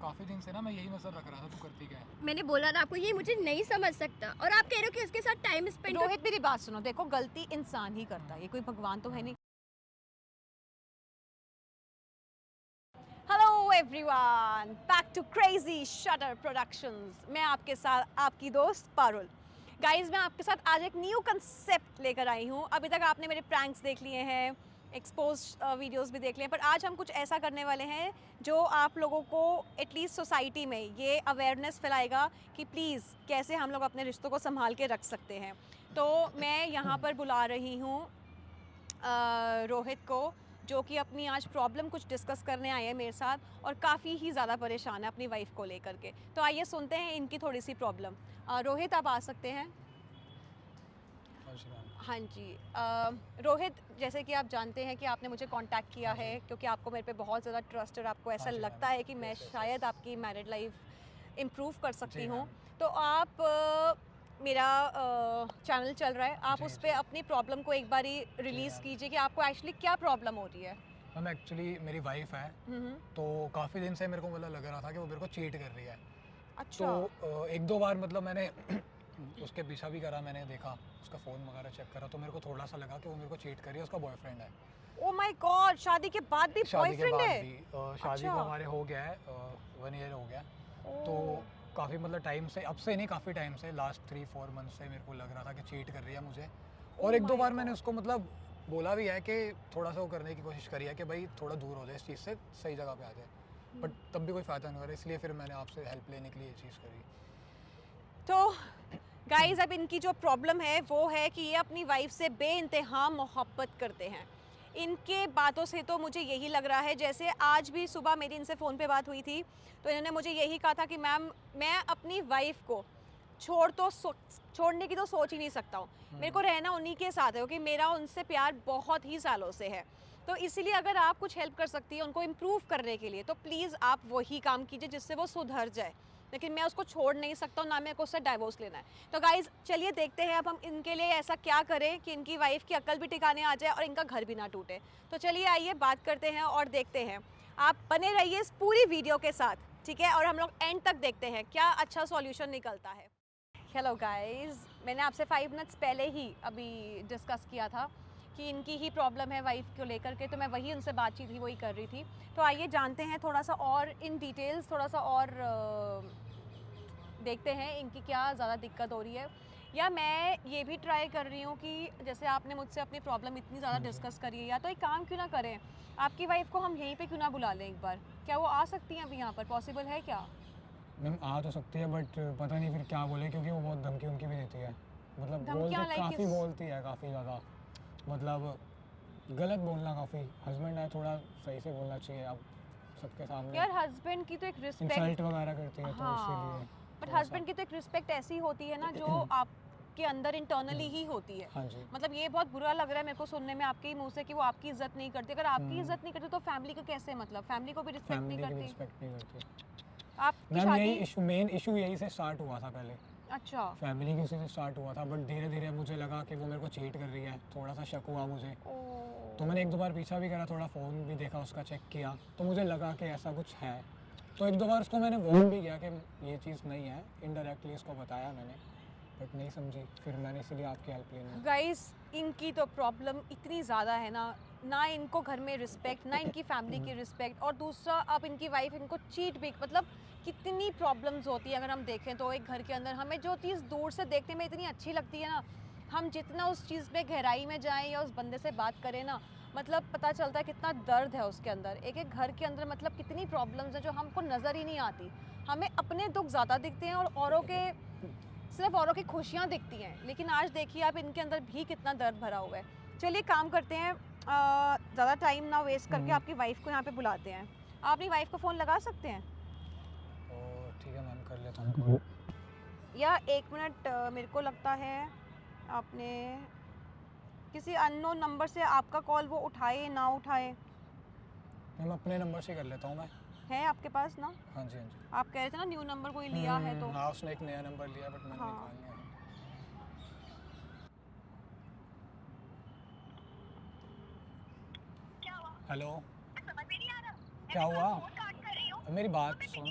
काफ़ी दिन से ना मैं यही नज़र रख रहा था, तू करती क्या है? मैंने बोला ना आपको, ये मुझे नहीं समझ सकता और आप कह रहे हो कि उसके साथ टाइम स्पेंड रोहित मेरी बात सुनो, देखो गलती इंसान ही करता है, ये कोई भगवान तो है नहीं। Hello everyone, back to Crazy Shutter Productions. मैं आपके साथ आपकी दोस्त पारुल। गाइस, मैं आपके साथ आज एक न्यू कंसेप्ट लेकर आई हूँ। अभी तक आपने मेरे प्रैंक्स देख लिए हैं, एक्सपोज वीडियोस भी देख लिए हैं, पर आज हम कुछ ऐसा करने वाले हैं जो आप लोगों को एटलीस्ट सोसाइटी में ये अवेयरनेस फैलाएगा कि प्लीज़ कैसे हम लोग अपने रिश्तों को संभाल के रख सकते हैं। तो मैं यहाँ पर बुला रही हूँ रोहित को, जो कि अपनी आज प्रॉब्लम कुछ डिस्कस करने आए हैं मेरे साथ और काफ़ी ही ज़्यादा परेशान है अपनी वाइफ को लेकर के। तो आइए सुनते हैं इनकी थोड़ी सी प्रॉब्लम। रोहित, आप आ सकते हैं। हाँ जी मैम। हाँ जी। रोहित, जैसे कि आप जानते हैं कि आपने मुझे कांटेक्ट किया है क्योंकि आपको मेरे पे बहुत ज़्यादा ट्रस्ट और आपको ऐसा हाँ जी लगता मैम। है कि मैं यस, यस, शायद यस। आपकी मैरिड लाइफ इम्प्रूव कर सकती जी हूँ। मैम। तो आप मेरा चैनल चल रहा है, आप जी, उस पे जी। अपनी प्रॉब्लम को एक बारी जी रिलीज़ मैम। कीजिए कि आपको एक्चुअली क्या प्रॉब्लम हो रही है। मैम एक्चुअली मेरी वाइफ़ है, हम्म। तो काफ़ी दिन से मेरे को मतलब लग रहा था कि वो मेरे को चीट कर रही है। तो अच्छा। 1-2 बार मतलब मैंने उसके पीछा भी करा, मैंने देखा, उसका फ़ोन वगैरह चेक करा, तो मेरे को थोड़ा-सा लगा कि वो मेरे को चीट कर रही है, उसका बॉयफ्रेंड है। ओ माय गॉड, शादी के बाद भी शादी के बॉयफ्रेंड बाद है? भी शादी अच्छा। को हमारे हो गया है 1 ईयर हो गया। तो ओ। काफ़ी मतलब टाइम से, अब से नहीं, काफ़ी टाइम से, लास्ट 3-4 मंथ से मेरे को लग रहा था कि चीट कर रही है मुझे। ओ और 1-2 माय बार मैंने गॉड। उसको मतलब बोला भी है कि थोड़ा-सा वो करने की कोशिश करी है कि भाई थोड़ा दूर हो जाए इस चीज़ से, सही जगह पे आ जाए। बट तब भी कोई फ़ायदा नहीं हो रहा, इसलिए फिर मैंने आपसे हेल्प लेने के लिए ये चीज़ करी। तो गाइस, अब इनकी जो प्रॉब्लम है वो है कि ये अपनी वाइफ से बेइंतहा मोहब्बत करते हैं। इनके बातों से तो मुझे यही लग रहा है, जैसे आज भी सुबह मेरी इनसे फ़ोन पे बात हुई थी, तो इन्होंने मुझे यही कहा था कि मैम, मैं अपनी वाइफ को छोड़ने की तो सोच ही नहीं सकता हूँ। मेरे को रहना उन्हीं के साथ है क्योंकि मेरा उनसे प्यार बहुत ही सालों से है। तो इसीलिए अगर आप कुछ हेल्प कर सकती हैं उनको इम्प्रूव करने के लिए, तो प्लीज़ आप वही काम कीजिए जिससे वो सुधर जाए। लेकिन मैं उसको छोड़ नहीं सकता हूँ, ना मेरे को उससे डाइवोर्स लेना है। तो गाइज़, चलिए देखते हैं अब हम इनके लिए ऐसा क्या करें कि इनकी वाइफ़ की अक्ल भी ठिकाने आ जाए और इनका घर भी ना टूटे। तो चलिए आइए बात करते हैं और देखते हैं। आप बने रहिए इस पूरी वीडियो के साथ, ठीक है? और हम लोग एंड तक देखते हैं क्या अच्छा सॉल्यूशन निकलता है। हेलो गाइज़, मैंने आपसे 5 मिनट्स पहले ही अभी डिस्कस किया था कि इनकी ही प्रॉब्लम है वाइफ़ को लेकर के, तो मैं वही उनसे बातचीत ही वही कर रही थी। तो आइए जानते हैं थोड़ा-सा और इन डिटेल्स, थोड़ा-सा और देखते हैं इनकी क्या ज़्यादा दिक्कत हो रही है। या मैं ये भी ट्राई कर रही हूँ कि जैसे आपने मुझसे अपनी प्रॉब्लम इतनी ज़्यादा हाँ जी। डिस्कस करी है, या तो एक काम क्यों ना करें, आपकी वाइफ़ को हम यहीं पे क्यों ना बुला लें एक बार? क्या वो आ सकती हैं अभी यहाँ पर, पॉसिबल है क्या? मैम आ तो सकती है, बट पता नहीं फिर क्या बोले, क्योंकि वो बहुत धमकी वमकी भी देती है। मतलब धमकियाँ लाइक काफ़ी किस? बोलती है, काफ़ी ज़्यादा। मतलब गलत बोलना काफ़ी, हस्बैंड है, थोड़ा सही से बोलना चाहिए अब सबके सामने। यार, हस्बैंड की तो एक रिस्पेक्ट। इंसल्ट वगैरह करती है, तो हाँ, इसीलिए बट थोड़ा-सा। हस्बैंड की तो एक रिस्पेक्ट ऐसी होती है ना जो आपके अंदर इंटरनली ही होती है। हाँ जी। मतलब ये बहुत बुरा लग रहा है मेरे को सुनने में आपके ही मुँह से कि वो आपकी इज़्ज़त नहीं करती। अगर आपकी इज़्ज़त नहीं करती तो फैमिली का कैसे, मतलब फैमिली को भी रिस्पेक्ट नहीं फैमिली की भी करती। रिस्पेक्ट नहीं करती। आपकी मैम यही शादी। इशू, मेन इशू यही से स्टार्ट हुआ था पहले। अच्छा। फैमिली की उसी से स्टार्ट हुआ था, बट धीरे-धीरे मुझे लगा कि वो मेरे को चीट कर रही है, थोड़ा-सा शक हुआ मुझे। तो मैंने 1-2 बार पीछा भी करा, थोड़ा फ़ोन भी देखा उसका, चेक किया, तो मुझे लगा कि ऐसा कुछ है। तो 1-2 बार उसको मैंने वार्न भी किया कि ये चीज़ नहीं है, इनडायरेक्टली उसको बताया मैंने, बट नहीं समझी। फिर मैंने इसीलिए आपकी हेल्प लेनी। गाइस, इनकी तो प्रॉब्लम इतनी ज़्यादा है ना, ना इनको घर में रिस्पेक्ट, ना इनकी फैमिली की रिस्पेक्ट, और दूसरा अब इनकी वाइफ इनको चीट भी, मतलब कितनी प्रॉब्लम्स होती है अगर हम देखें तो एक घर के अंदर। हमें जो चीज़ दूर से देखने में इतनी अच्छी लगती है ना, हम जितना उस चीज़ में गहराई में जाएं या उस बंदे से बात करें ना, मतलब पता चलता है कितना दर्द है उसके अंदर। एक एक घर के अंदर मतलब कितनी प्रॉब्लम्स हैं जो हमको नज़र ही नहीं आती। हमें अपने दुख ज़्यादा दिखते हैं और औरों के, सिर्फ औरों की खुशियाँ दिखती हैं, लेकिन आज देखिए आप इनके अंदर भी कितना दर्द भरा हुआ है। चलिए काम करते हैं, ज़्यादा टाइम ना वेस्ट करके आपकी वाइफ़ को यहाँ पे बुलाते हैं। आप अपनी वाइफ़ को फ़ोन लगा सकते हैं? और ठीक है मैम, कर लेता हूँ। या 1 मिनट, मेरे को लगता है आपने किसी अननोन नंबर से आपका कॉल वो उठाए ना उठाए। मैम अपने नंबर से कर लेता हूँ मैं। है आपके पास ना? हाँ जी, हाँ जी। आप कह रहे थे ना न्यू नंबर कोई लिया है तो। हाँ, उसने एक नया नंबर लिया, बट मैंने हाँ। निकाल लिया है। हेलो। समझ में नहीं आ रहा। क्या हुआ? फोन काट कर रही हूँ। तो मेरी बात सुन,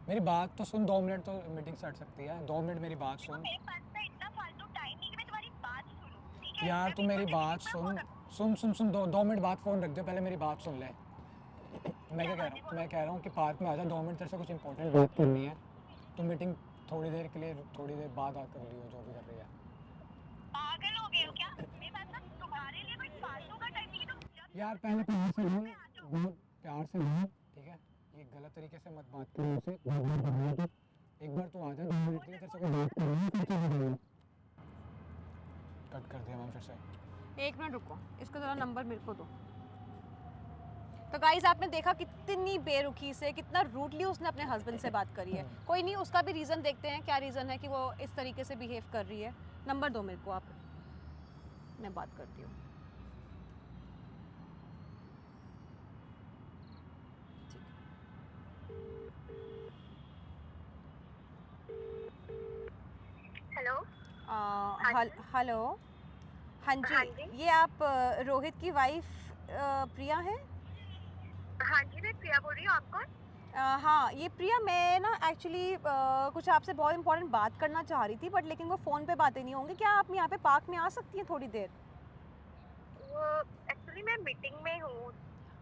मेरी बात तो सुन, 2 मिनट तो मीटिंग से हट सकती है, 2 मिनट मेरी बात सुन। मेरे पास ना इतना फालतू टाइम नहीं कि मैं तुम्हारी बात सुनूं, ठीक है? यार मैं तू मेरी बिल्कुल बात इतना सुन, वो- सुन सुन सुन, 2 मिनट बाद फ़ोन रख दे, पहले मेरी बात सुन ले। मैं क्या कह रहा हूँ, मैं कह रहा हूँ कि पार्क में आ जा, 2 मिनट तेरे से कुछ इंपॉर्टेंट बात करनी है। तो मीटिंग थोड़ी देर के लिए, थोड़ी देर बाद आ कर लियो, जो भी कर रही है। पागल हो गए हो क्या? मेरे पास ना तुम्हारे लिए कोई फालतू का टाइम नहीं है, तुम जब यार पहले प्यार से बोल, बहुत प्यार से बोल, ठीक है? ये गलत तरीके से मत बात कर मुझसे, बहुत कर रही है तू। एक बार तू आ जा, 2 मिनट के लिए तेरे से कोई बात करनी है, फिर चले जाऊँगा। कट कर दिया मैम फिर से। 1 मिनट रुको, इसका ज़रा नंबर मेरे को दो। तो गाइस आपने देखा कितनी बेरुखी से, कितना रूडली उसने अपने हस्बैंड से बात करी है। कोई नहीं, उसका भी रीज़न देखते हैं, क्या रीज़न है कि वो इस तरीके से बिहेव कर रही है। नंबर दो मेरे को आप, मैं बात करती हूँ। हेलो। हेलो, हाँ हाँ जी, जी। ये आप रोहित की वाइफ प्रिया हैं? हाँ जी, मैं प्रिया बोल रही हूँ, आप कौन? हाँ, ये प्रिया, मैं ना एक्चुअली कुछ आपसे बहुत इंपॉर्टेंट बात करना चाह रही थी, बट लेकिन वो फ़ोन पे बातें नहीं होंगी। क्या आप यहाँ पे पार्क में आ सकती हैं थोड़ी देर? वो एक्चुअली मैं मीटिंग में हूँ।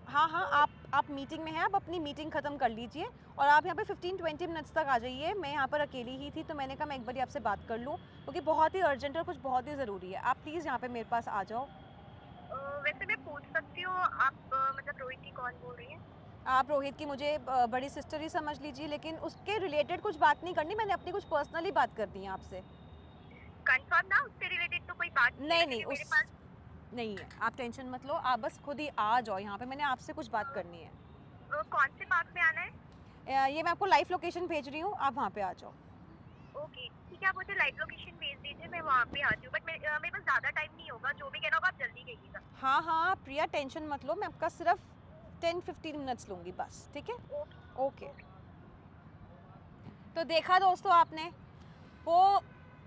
हाँ हाँ, आप मीटिंग में हैं, आप अपनी मीटिंग ख़त्म कर लीजिए और आप यहाँ पे 15-20 मिनट्स तक आ जाइए। मैं यहाँ पर अकेली ही थी, तो मैंने कहा मैं एक बार आपसे बात कर लूँ, क्योंकि बहुत ही अर्जेंट और कुछ बहुत ही ज़रूरी है। आप प्लीज़ यहाँ पे मेरे पास आ जाओ। वैसे मैं पूछ सकती हूँ, आप मतलब रोहित की कौन बोल रही हैं? आप रोहित की मुझे बड़ी सिस्टर ही समझ लीजिए, लेकिन उसके रिलेटेड कुछ बात नहीं करनी, मैंने अपनी कुछ पर्सनली बात करनी है आपसे। कंफर्म ना, उससे रिलेटेड तो कोई बात नहीं है, नहीं, क्योंकि मेरे उस पास नहीं है, आप टेंशन मत लो, आप बस खुद ही आ जाओ यहाँ पे, मैंने आपसे कुछ बात करनी है। कौन से पार्क में आना है? ये मैं आपको लाइव लोकेशन भेज रही हूँ, आप वहाँ पे आ जाओ। ओके, ठीक है, आप मुझे लाइव लोकेशन भेज दीजिए, मैं वहाँ पे आती हूँ, बट मेरे पास ज़्यादा टाइम नहीं होगा, जो भी कहना होगा आप जल्दी कहिएगा। हाँ हाँ प्रिया, टेंशन मत लो, मैं आपका सिर्फ 10-15 मिनट्स लूँगी बस, ठीक है? ओके। ओके। तो देखा दोस्तों आपने, वो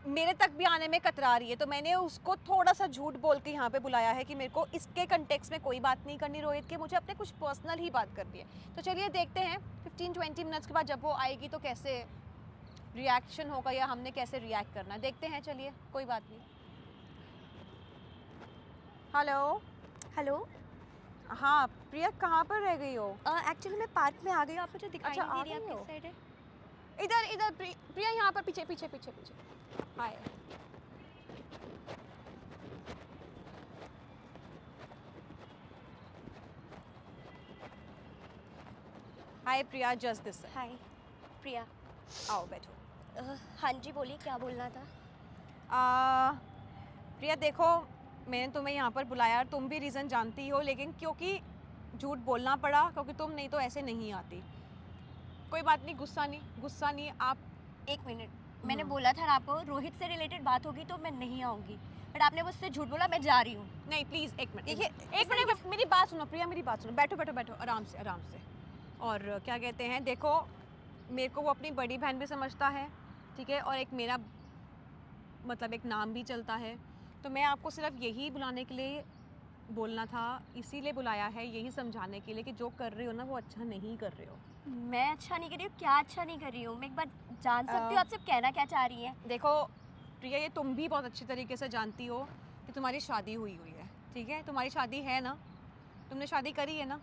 मेरे तक भी आने में कतरा रही है, तो मैंने उसको थोड़ा सा झूठ बोल के यहाँ पे बुलाया है कि मेरे को इसके कंटेक्स्ट में कोई बात नहीं करनी रोहित के, मुझे अपने कुछ पर्सनल ही बात करनी है। तो चलिए देखते हैं 15-20 मिनट्स के बाद जब वो आएगी तो कैसे रिएक्शन होगा या हमने कैसे रिएक्ट करना है, देखते हैं। चलिए कोई बात नहीं। हेलो। हेलो। हाँ प्रिया, कहाँ पर रह गई हो? एक्चुअली मैं पार्क में आ गई हूँ, आप मुझे दिखाई अच्छा, नहीं दे आ रही, गई आप हो? किस साइड है? इधर इधर प्रिया, यहाँ पर पीछे पीछे पीछे पीछे। हाय। हाय प्रिया, जस्ट दिस। हाय प्रिया। आओ बैठो। हाँ जी, बोलिए, क्या बोलना था? प्रिया देखो, मैंने तुम्हें यहाँ पर बुलाया और तुम भी रीज़न जानती हो, लेकिन क्योंकि झूठ बोलना पड़ा, क्योंकि तुम नहीं तो ऐसे नहीं आती। कोई बात नहीं, गुस्सा नहीं। आप एक मिनट, मैंने बोला था ना आपको, रोहित से रिलेटेड बात होगी तो मैं नहीं आऊँगी, बट आपने मुझसे झूठ बोला, मैं जा रही हूँ। नहीं प्लीज़ एक मिनट, देखिए, एक मिनट, मेरी बात सुनो प्रिया, मेरी बात सुनो, बैठो आराम से। और क्या कहते हैं, देखो मेरे को वो अपनी बड़ी बहन भी समझता है, ठीक है, और एक मेरा मतलब एक नाम भी चलता है, तो मैं आपको सिर्फ यही बुलाने के लिए बोलना था, इसीलिए बुलाया है, यही समझाने के लिए कि जो कर रही हो ना वो अच्छा नहीं कर रहे हो। मैं अच्छा नहीं कर रही हूँ? क्या अच्छा नहीं कर रही हूँ? मैं एक बार जान सकती हूँ आप सिर्फ कहना क्या चाह रही हैं? देखो प्रिया, ये तुम भी बहुत अच्छी तरीके से जानती हो कि तुम्हारी शादी हुई है, ठीक है? तुम्हारी शादी है ना, तुमने शादी करी है ना?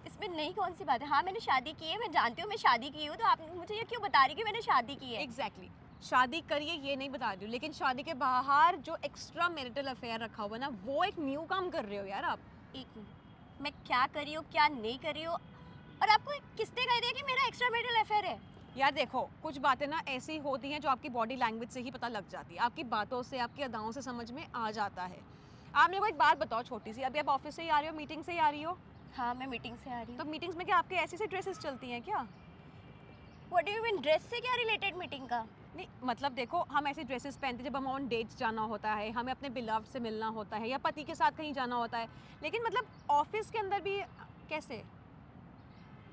इसमें नई कौन सी बात है? हाँ, मैंने शादी की है, मैं जानती हूँ मैं शादी की हूँ, तो आप मुझे ये क्यों बता रही कि मैंने शादी की है? एग्जैक्टली, शादी करिए ये नहीं बता रही हूँ, लेकिन शादी के बाहर जो एक्स्ट्रा मैरिटल अफेयर रखा हुआ है ना, वो एक न्यू काम कर रहे हो यार आप। एक मिनट, मैं क्या कर रही हूँ क्या नहीं कर रही हूँ, और आपको किसने कह दिया कि मेरा एक्स्ट्रा मैरिटल अफेयर है? यार देखो, कुछ बातें ना ऐसी होती हैं जो आपकी बॉडी लैंग्वेज से ही पता लग जाती है, आपकी बातों से, आपकी अदाओं से समझ में आ जाता है। आप मेरे को एक बात बताओ छोटी सी, अभी आप ऑफिस से ही आ रही हो, मीटिंग से ही आ रही हो? हाँ, मैं मीटिंग से आ रही तो हूँ। मीटिंग्स में क्या आपके ऐसी सी ड्रेसेस चलती हैं क्या? What do you mean, dress से क्या रिलेटेड मीटिंग का? नहीं मतलब देखो, हम ऐसी ड्रेसेस पहनते हैं जब हम ऑन डेट्स जाना होता है, हमें अपने बिलव्ड से मिलना होता है, या पति के साथ कहीं जाना होता है, लेकिन मतलब ऑफिस के अंदर भी कैसे?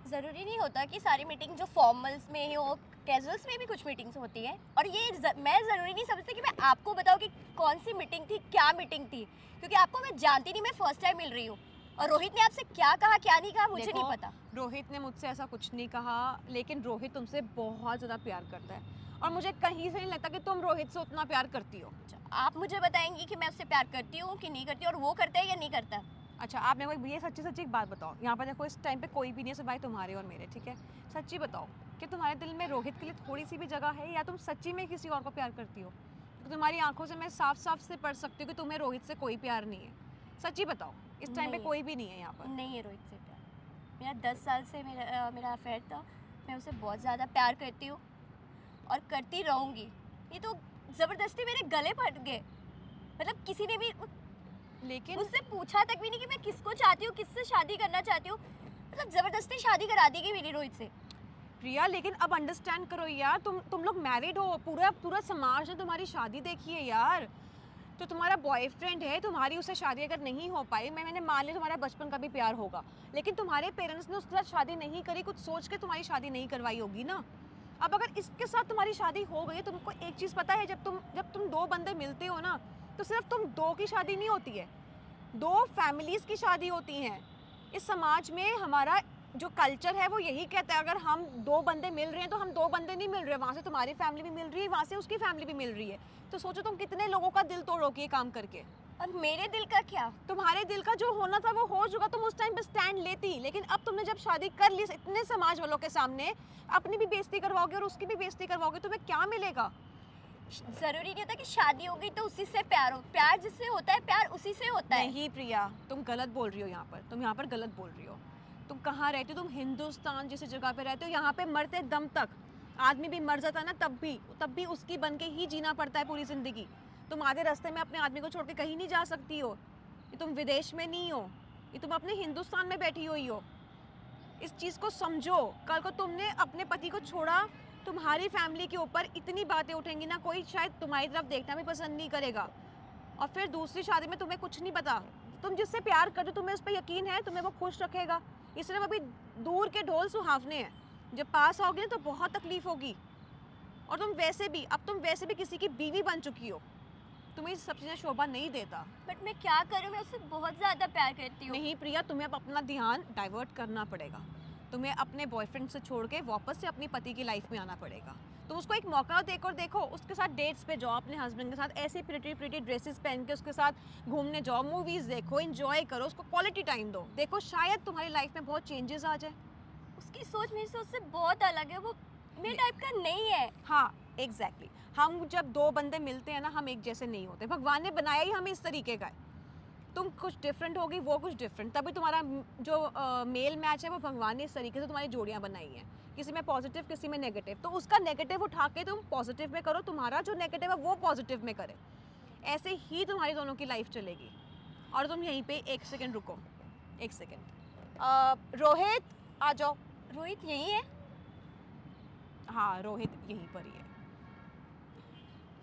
ज़रूरी नहीं होता कि सारी मीटिंग जो फॉर्मल्स में हो, कैजुअल्स में भी कुछ मीटिंग्स होती हैं, और ये मैं ज़रूरी नहीं समझती कि मैं आपको बताऊँ कि कौन सी मीटिंग थी, क्या मीटिंग थी, क्योंकि आपको मैं जानती नहीं, मैं फर्स्ट टाइम मिल रही हूँ, और रोहित ने आपसे क्या कहा क्या नहीं कहा मुझे देखो, नहीं पता। रोहित ने मुझसे ऐसा कुछ नहीं कहा, लेकिन रोहित तुमसे बहुत ज़्यादा प्यार करता है और मुझे कहीं से नहीं लगता कि तुम रोहित से उतना प्यार करती हो। आप मुझे बताएंगी कि मैं उससे प्यार करती हूँ कि नहीं करती, और वो करता है या नहीं करता? अच्छा, आप मेरे को ये सच्ची सच्ची एक बात बताओ। यहाँ पर देखो इस टाइम पे कोई भी नहीं है सिवाय तुम्हारे और मेरे, ठीक है? सच्ची बताओ कि तुम्हारे दिल में रोहित के लिए थोड़ी सी भी जगह है, या तुम सच्ची में किसी और को प्यार करती हो? तो तुम्हारी आंखों से मैं साफ साफ से पढ़ सकती हूँ कि तुम्हें रोहित से कोई प्यार नहीं है। सच्ची बताओ, इस टाइम पे नहीं। कोई भी नहीं है यहाँ पर। नहीं है रोहित से प्यार। मेरा 10 साल से मेरा अफेयर था। मैं उसे बहुत ज़्यादा प्यार करती हूँ और करती रहूँगी। ये तो ज़बरदस्ती मेरे गले फट गए। मतलब किसी ने भी लेकिन मुझसे पूछा तक भी नहीं कि मैं किसको चाहती हूँ, किससे शादी करना चाहती हूँ। मतलब ज़बरदस्ती शादी करा दी गई मेरी रोहित से। प्रिया, लेकिन अब अंडरस्टैंड करो यार, तुम लोग मैरिड हो, पूरा पूरा समाज ने तुम्हारी शादी देखी है यार। तो तुम्हारा बॉयफ्रेंड है, तुम्हारी उससे शादी अगर नहीं हो पाई, मैंने मान लिया तुम्हारा बचपन का भी प्यार होगा, लेकिन तुम्हारे पेरेंट्स ने उसके साथ शादी नहीं करी, कुछ सोच के तुम्हारी शादी नहीं करवाई होगी ना। अब अगर इसके साथ तुम्हारी शादी हो गई, तुमको एक चीज़ पता है, जब तुम दो बंदे मिलते हो ना, तो सिर्फ तुम दो की शादी नहीं होती है, दो फैमिलीज़ की शादी होती हैं। इस समाज में हमारा जो कल्चर है वो यही कहता है, अगर हम दो बंदे मिल रहे हैं तो हम दो बंदे नहीं मिल रहे, वहाँ से तुम्हारी फैमिली भी मिल रही है, वहाँ से उसकी फैमिली भी मिल रही है। तो सोचो तुम कितने लोगों का दिल तोड़ोगे ये काम करके। और मेरे दिल का क्या? तुम्हारे दिल का जो होना था वो हो चुका, तुम उस टाइम पे स्टैंड लेती, लेकिन अब तुमने जब शादी कर ली इतने समाज वालों के सामने, अपनी भी बेइज्जती करवाओगे और उसकी भी बेइज्जती करवाओगे, तुम्हें क्या मिलेगा? ज़रूरी नहीं होता कि शादी हो गई तो उसी से प्यार हो। प्यार जिससे होता है, प्यार उसी से होता है। नहीं प्रिया, तुम गलत बोल रही हो यहाँ पर, तुम यहाँ पर गलत बोल रही हो। तुम कहाँ रहती हो? तुम हिंदुस्तान जैसी जगह पे रहते हो, यहाँ पे मरते दम तक आदमी भी मर जाता है ना, तब भी उसकी बन के ही जीना पड़ता है पूरी ज़िंदगी। तुम आधे रास्ते में अपने आदमी को छोड़ के कहीं नहीं जा सकती हो। ये तुम विदेश में नहीं हो, ये तुम अपने हिंदुस्तान में बैठी हुई हो। इस चीज़ को समझो। कल को तुमने अपने पति को छोड़ा, तुम्हारी फैमिली के ऊपर इतनी बातें उठेंगी ना, कोई शायद तुम्हारी तरफ देखना भी पसंद नहीं करेगा, और फिर दूसरी शादी में तुम्हें कुछ नहीं पता। तुम जिससे प्यार करते हो, तुम्हें उस पर यकीन है, तुम्हें वो खुश रखेगा। इसलिए अभी दूर के ढोल सुहावने हैं, जब पास आओगे तो बहुत तकलीफ होगी। और तुम वैसे भी किसी की बीवी बन चुकी हो, तुम्हें सब चीज़ें शोभा नहीं देता। बट मैं क्या करूँ, मैं उससे बहुत ज़्यादा प्यार करती हूँ। नहीं प्रिया, तुम्हें अब अपना ध्यान डाइवर्ट करना पड़ेगा। तुम्हें अपने बॉयफ्रेंड से छोड़ के वापस से अपनी पति की लाइफ में आना पड़ेगा। तुम उसको एक मौका देखो, उसके साथ डेट्स पे जाओ, अपने हस्बैंड के साथ ऐसे प्रिटी ड्रेसेस पहन के उसके साथ घूमने जाओ, मूवीज़ देखो, एंजॉय करो, उसको क्वालिटी टाइम दो। देखो शायद तुम्हारी लाइफ में बहुत चेंजेस आ जाए। उसकी सोच मेरी सोच से बहुत अलग है, वो मेरे टाइप का नहीं है। हाँ एग्जैक्टली, हम जब दो बंदे मिलते हैं ना, हम एक जैसे नहीं होते। भगवान ने बनाया ही हमें इस तरीके का है। तुम कुछ डिफरेंट होगी, वो कुछ डिफरेंट, तभी तुम्हारा जो मेल मैच है वो भगवान ने इस तरीके से तुम्हारी जोड़ियाँ बनाई हैं, किसी में पॉजिटिव किसी में नेगेटिव। तो उसका नेगेटिव उठा के तुम पॉजिटिव में करो, तुम्हारा जो नेगेटिव है वो पॉजिटिव में करे। ऐसे ही तुम्हारी दोनों की लाइफ चलेगी। और तुम यहीं पे एक सेकेंड रुको, एक सेकेंड। रोहित आ जाओ। रोहित यही है? हाँ रोहित यहीं पर ही है।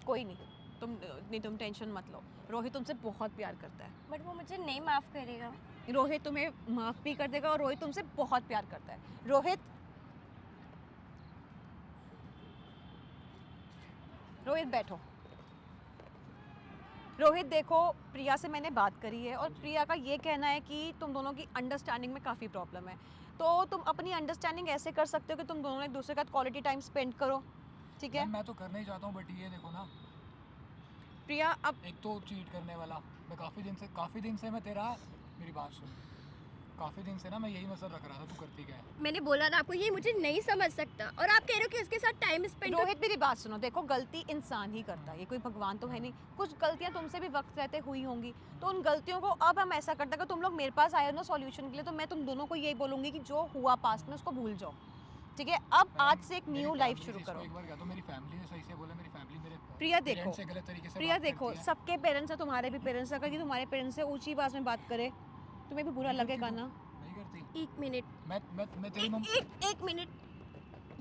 कोई नहीं, तुम टेंशन मत लो। रोहित तुमसे बहुत प्यार करता है। बट वो मुझे नहीं माफ़ करेगा। रोहित तुम्हें माफ़ भी कर देगा, और रोहित तुमसे बहुत प्यार करता है। रोहित बैठो। रोहित देखो, प्रिया से मैंने बात करी है और प्रिया का ये कहना है कि तुम दोनों की अंडरस्टैंडिंग में काफ़ी प्रॉब्लम है। तो तुम अपनी अंडरस्टैंडिंग ऐसे कर सकते हो कि तुम दोनों एक दूसरे के साथ क्वालिटी टाइम स्पेंड करो, ठीक है? मैं तो करना ही चाहता हूँ, बट ये देखो ना प्रिया, अब एक तो चीट करने वाला, मैं काफ़ी दिन से मैं तेरा, मेरी बात सुन, काफ़ी दिन से ना मैं यही मसला रख रहा था, तू करती क्या है? मैंने बोला ना आपको, ये मुझे नहीं समझ सकता, और आप कह रहे हो कि उसके साथ टाइम स्पेंड। रोहित मेरी बात सुनो, देखो गलती इंसान ही करता है, ये कोई भगवान तो है नहीं। कुछ गलतियां तुमसे भी वक्त रहते हुई होंगी, तो उन गलतियों को अब हम ऐसा करते हैं कि तुम लोग मेरे पास आए हो ना सॉल्यूशन के लिए, तो मैं तुम दोनों को यही बोलूँगी कि जो हुआ पास्ट में उसको भूल जाओ, ठीक है? अब आज से एक न्यू लाइफ शुरू करो। एक बार क्या तो मेरी फैमिली ने सही से बोला, मेरी फैमिली मेरे प्रिया देखो, parents से गलत तरीके से प्रिया बात देखो, करती है। सबके पेरेंट्स हैं, तुम्हारे भी पेरेंट्स हैं। अगर तुम्हारे पेरेंट्स से ऊंची आवाज में बात करे तुम्हें भी बुरा नहीं लगेगा करती ना? नहीं करती। एक मिनट, मैं तेरी मम्मी एक मिनट,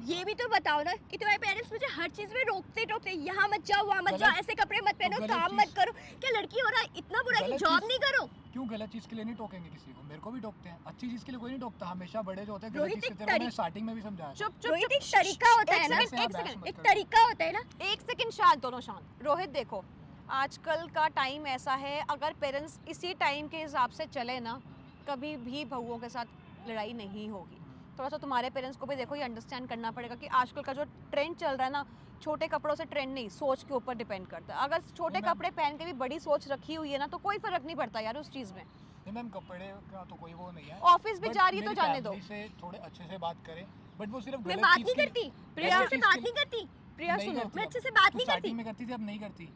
ये भी तो बताओ ना कि तुम्हारे पेरेंट्स मुझे हर चीज में रोकते यहाँ मत जाओ, वहाँ मत जाओ, ऐसे कपड़े मत पहनो, गलत काम चीज़- मत करो। क्या लड़की हो रहा है इतना बुरा कि गलत जॉब चीज़- नहीं करो? क्यों गलत चीज़ के लिए नहीं टोकेंगे किसी को? मेरे को भी टोकते हैं, अच्छी चीज़ के लिए कोई नहीं टोकता। हमेशा बड़े जो होते हैं गलत रोहित, चीज़ एक के मैंने तरी- स्टार्टिंग में भी समझाया था। चुप चुप रोहित, चुप, एक तरीका होता है ना, एक सेकंड, एक तरीका होता है ना। एक सेकंड, शांत, दोनों शांत। रोहित देखो, आजकल का टाइम ऐसा है, अगर पेरेंट्स इसी टाइम के हिसाब से चले ना, कभी भी बहुओं के साथ लड़ाई नहीं होगी। थोड़ा सा तुम्हारे पेरेंट्स को भी देखो, ये अंडरस्टैंड करना पड़ेगा कि आजकल का जो ट्रेंड चल रहा है ना, छोटे कपड़ों से ट्रेंड नहीं, सोच के ऊपर डिपेंड करता है। अगर छोटे नहीं, कपड़े पहन के भी बड़ी सोच रखी हुई है ना, तो कोई फर्क नहीं पड़ता यार उस चीज़ में। नहीं मैम, कपड़े का तो कोई वो नहीं है। ऑफिस भी But जा रही है तो मेरी जाने दो। family से थोड़े अच्छे से बात करें, बट वो सिर्फ मैं गलत बात चीज़ नहीं के करती, लिए- प्रिया, मैं अच्छे से बात नहीं करती, प्रिया नहीं सुनो, करती मैं अब। अच्छे से बात तू नहीं करती। starting में करती थी, अब नहीं करती।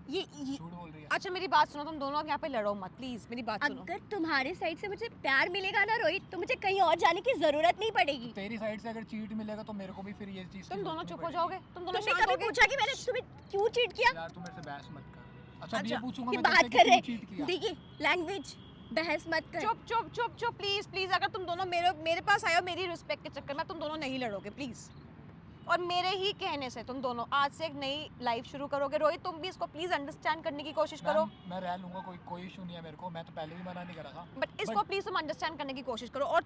ये झूठ बोल रही है। अच्छा मेरी बात सुनो, तुम दोनों यहाँ पे लड़ो मत प्लीज, मेरी बात सुनो। अगर तुम्हारे साइड से मुझे प्यार मिलेगा ना रोहित, तो मुझे कहीं और जाने की जरूरत नहीं पड़ेगी। तेरी साइड से अगर चीट मिलेगा तो मेरे को भी फिर ये चीज़ तुम दोनों चुप हो जाओगे, तुम दोनों तुमने शांत कभी होगे। पूछा कि मैंने तुम्हें क्यों चीट किया? यार तू मेरे से बहस मत कर। अच्छा अब अच्छा, ये पूछूंगा ये मैं बात तुझसे कर कि रहे, तू चीट किया। देखिए लैंग्वेज बहस मत कर। चुप चुप चुप चुप प्लीज प्लीज, अगर तुम दोनों मेरे पास आए हो मेरी रिस्पेक्ट के चक्कर में, तुम दोनों नहीं लड़ोगे प्लीज। और मेरे ही कहने से तुम दोनों आज से एक नई लाइफ शुरू करोगे। रोहित तुम भी इसको प्लीज अंडरस्टैंड करने की कोशिश करो, मैम, मैं रह लूंगा, कोई इशू नहीं है मेरे को। मैं तो पहले भी मना नहीं करा था। बट इसको प्लीज तुम अंडरस्टैंड करने की कोशिश करो। और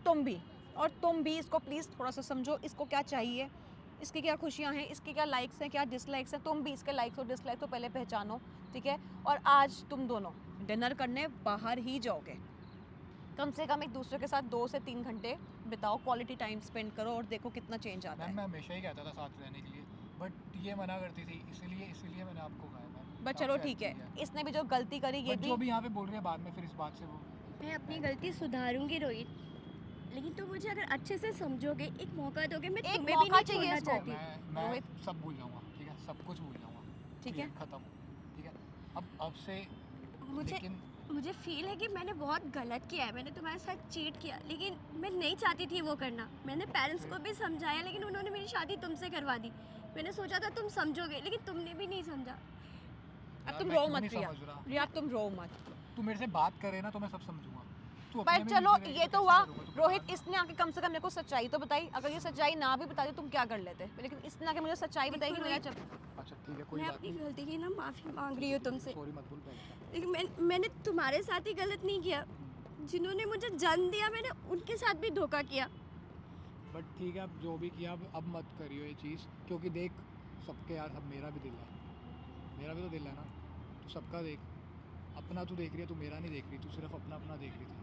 तुम भी इसको प्लीज थोड़ा सा समझो, इसको क्या चाहिए, इसकी क्या खुशियाँ हैं, इसकी क्या लाइक्स हैं, क्या डिसलाइक्स हैं। तुम भी इसके लाइक्स और डिसलाइक्स को पहले पहचानो, ठीक है। और आज तुम दोनों डिनर करने बाहर ही जाओगे, कम से कम एक दूसरे के साथ 2 से 3 घंटे बिताओ, क्वालिटी टाइम स्पेंड करो और देखो कितना चेंज आता मैम है। मैं हमेशा ही कहता था साथ रहने के लिए, बट ये मना करती थी, इसलिए मैंने आपको कहा है मैम। बट चलो ठीक है, इसने भी जो गलती करी ये बट भी जो भी यहाँ पे बोल रही है बाद में फिर इस बात से वो मैं अपनी गलती सुधारूंगी रोहित, लेकिन तुम मुझे अगर अच्छे से समझोगे, एक मौका दोगे, मैं एक तुम्हें भी मौका नहीं चाहिए छोड़ना इसको। चाहती। मैं रोहित। सब भूल जाऊंगा, ठीक है, सब कुछ भूल जाऊंगा, ठीक है। खत्म, ठीक है। अब से मुझे लेकिन मुझे फील है कि मैंने बहुत गलत किया है, मैंने तुम्हारे साथ चीट किया, लेकिन मैं नहीं चाहती थी वो करना। मैंने पेरेंट्स को भी समझाया, लेकिन उन्होंने मेरी शादी तुमसे करवा दी। मैंने सोचा था तुम समझोगे, लेकिन तुमने भी नहीं समझा। अब यार, तुम मैं रो क्यों मत नहीं प्रिया, समझ रहा? प्रिया तुम रो मत। तू मेरे से बात करे ना तो मैं सब समझूंगा। तू अपने पर में चलो बिजी रहेगी ये तो कैसे हुआ करूंगा? तू रोहित, बता इसने आके कम से कम मेरे को सच्चाई तो बताई। अगर ये सच्चाई ना भी बताती तुम क्या कर लेते, लेकिन इसने आके मुझे सच्चाई बताई कि मेरा ना। अच्छा ठीक है, कोई मैं बात अपनी नहीं, गलती की ना माफ़ी मांग रही हूँ तुमसे, सॉरी मत बोल पहले। लेकिन मैंने तुम्हारे साथ ही गलत नहीं किया। जिन्होंने मुझे जन्म दिया, मैंने उनके साथ भी धोखा किया। बट ठीक है, अब जो भी किया अब मत करियो ये चीज़, क्योंकि देख सबके यार, सब मेरा भी दिल है, मेरा भी तो दिल है ना। तू सबका देख, अपना तू देख रही है, तू मेरा नहीं देख रही, तू सिर्फ अपना देख रही थी।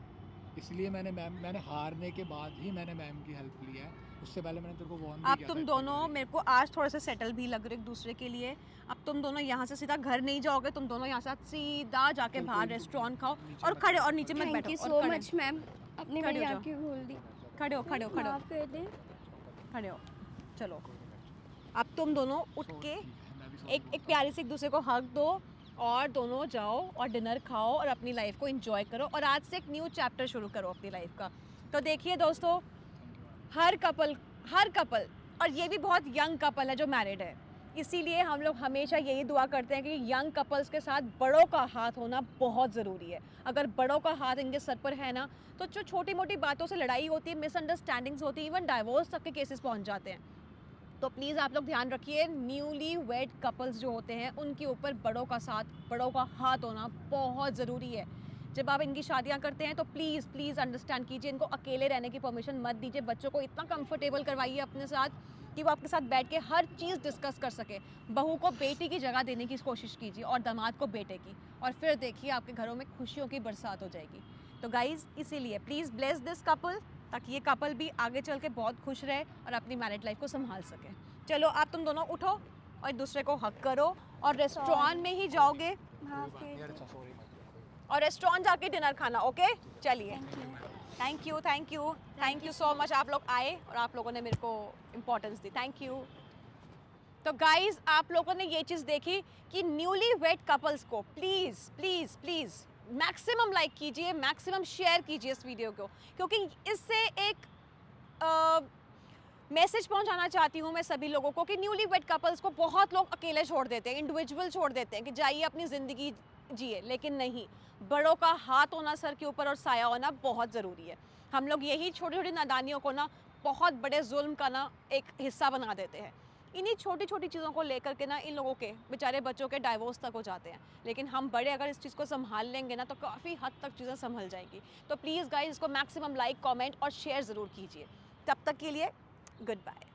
इसलिए मैंने हारने के बाद ही मैंने मैम की हेल्प ली है, उससे पहले मैंने तेरे को वार्न भी अब किया तुम था दोनों एक बार। मेरे को आज थोड़े से सेटल भी लग रहे एक दूसरे के लिए। अब तुम दोनों यहाँ से सीधा घर नहीं जाओगे, तुम दोनों यहाँ से सीधा जाके चल, बाहर कोई रेस्टोरेंट खाओ नीचे और मत खड़े, बैठ। और नीचे मत थैंक बैठो यू और सो खड़े- मच मैम, अपनी खड़े मेरी हो जाओ। आंखें खोल दी। खड़े हो खड़े हो खड़े हो माफ कर दे। खड़े हो। चलो अब तुम दोनों उठ Sorry, के ठीक है, मैं भी sorry एक बोलता प्यारी से एक दूसरे को हक दो और दोनों जाओ और डिनर खाओ और अपनी लाइफ को एंजॉय करो और आज से एक न्यू चैप्टर शुरू करो अपनी लाइफ का। तो देखिए दोस्तों, हर कपल और ये भी बहुत यंग कपल है जो मैरिड है, इसीलिए हम लोग हमेशा यही दुआ करते हैं कि यंग कपल्स के साथ बड़ों का हाथ होना बहुत ज़रूरी है। अगर बड़ों का हाथ इनके सर पर है ना, तो जो छोटी मोटी बातों से लड़ाई होती है, मिसअंडरस्टैंडिंग्स होती है, इवन डाइवोर्स तक के केसेस पहुंच जाते हैं। तो प्लीज़ आप लोग ध्यान रखिए, न्यूली वेड कपल्स जो होते हैं उनके ऊपर बड़ों का साथ, बड़ों का हाथ होना बहुत ज़रूरी है। जब आप इनकी शादियां करते हैं तो प्लीज़ अंडरस्टैंड कीजिए, इनको अकेले रहने की परमिशन मत दीजिए, बच्चों को इतना कंफर्टेबल करवाइए अपने साथ कि वो आपके साथ बैठ के हर चीज़ डिस्कस कर सके। बहू को बेटी की जगह देने की कोशिश कीजिए और दामाद को बेटे की, और फिर देखिए आपके घरों में खुशियों की बरसात हो जाएगी। तो गाइज़ इसीलिए प्लीज़ ब्लेस दिस कपल, ताकि ये कपल भी आगे चल के बहुत खुश रहे और अपनी मैरिड लाइफ को संभाल सके। चलो आप तुम दोनों उठो और एक दूसरे को हक करो और रेस्टोरेंट में ही जाओगे माफ हूँ। यार कर अच्छा, दे। sorry मत बोल, और रेस्टोरेंट जाके डिनर खाना। ओके चलिए, thank you. Thank you so much, आप लोग आए और आप लोगों ने मेरे को इम्पोर्टेंस दी, थैंक यू। तो गाइज आप लोगों ने ये चीज़ देखी कि न्यूली वेड कपल्स को प्लीज़ मैक्सिमम लाइक कीजिए, मैक्सिमम शेयर कीजिए इस वीडियो को, क्योंकि इससे एक मैसेज पहुंचाना चाहती हूँ मैं सभी लोगों को कि न्यूली वेड कपल्स को बहुत लोग अकेले छोड़ देते हैं, इंडिविजुअल छोड़ देते हैं कि जाइए अपनी ज़िंदगी जिए, लेकिन नहीं, बड़ों का हाथ होना सर के ऊपर और साया होना बहुत ज़रूरी है। हम लोग यही छोटी छोटी नादानियों को ना बहुत बड़े जुल्म का ना एक हिस्सा बना देते हैं। इन्हीं छोटी छोटी चीज़ों को लेकर के ना इन लोगों के बेचारे बच्चों के डाइवोर्स तक हो जाते हैं, लेकिन हम बड़े अगर इस चीज़ को संभाल लेंगे ना तो काफ़ी हद तक चीज़ें संभल जाएंगी। तो प्लीज़ गाइस इसको मैक्सिमम लाइक, कमेंट और शेयर ज़रूर कीजिए। तब तक के लिए गुड बाय।